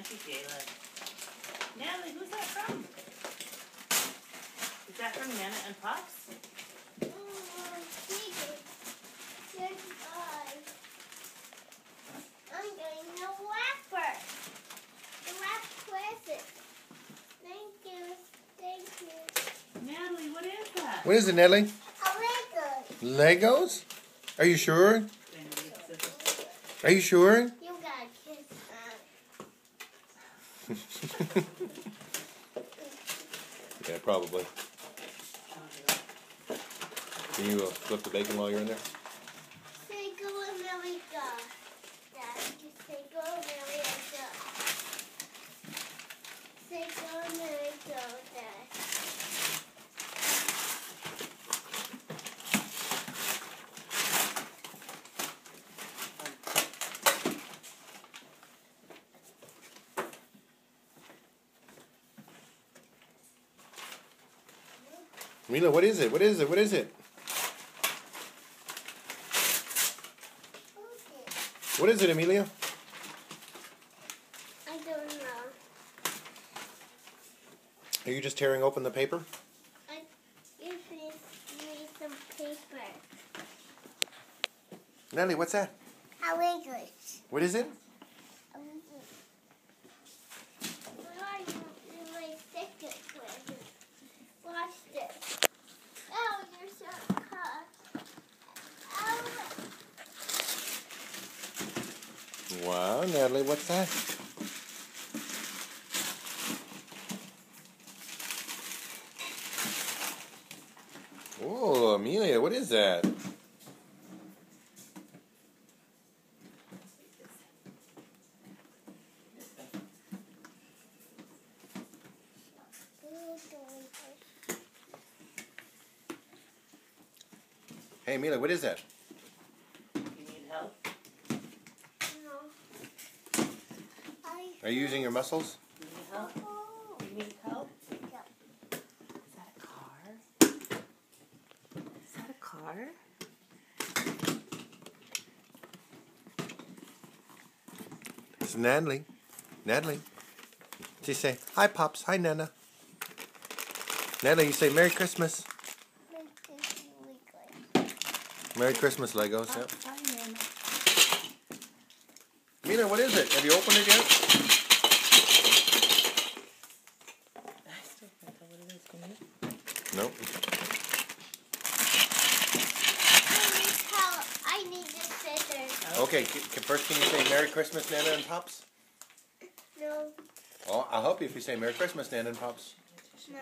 Auntie Jayla. Natalie, who's that from? Is that from Nana and Pops? I'm getting the wrapper. The wrap present. Thank you. Thank you. Natalie, what is that? What is it, Natalie? A Lego. Legos? Are you sure? Are you sure? You gotta kiss them. Yeah, probably. Can you flip the bacon while you're in there? Say go America. Dad, just say go America. Say go America, Dad. Mila, what is it? What is it? What is it? What is it, Amelia? I don't know. Are you just tearing open the paper? I usually need some paper. Natalie, what's that? How English. What is it? Where are you in my second present? Watch this. Oh, you're so cut. Oh. Wow, Natalie, what's that? Oh, Amelia, what is that? Hey, Amelia, what is that? You need help? No. Are you using your muscles? You need help? You need help? Yeah. Is that a car? Is that a car? It's Natalie. Natalie. She say, hi, Pops. Hi, Nana. Natalie, you say, Merry Christmas. Merry Christmas, Legos. Yep. Hi, Nana. Mina, what is it? Have you opened it yet? I still can't tell what it is. Can you? Nope. I need the scissors. Okay, first can you say Merry Christmas, Nana and Pops? No. Oh, I'll help you if you say Merry Christmas, Nana and Pops. No.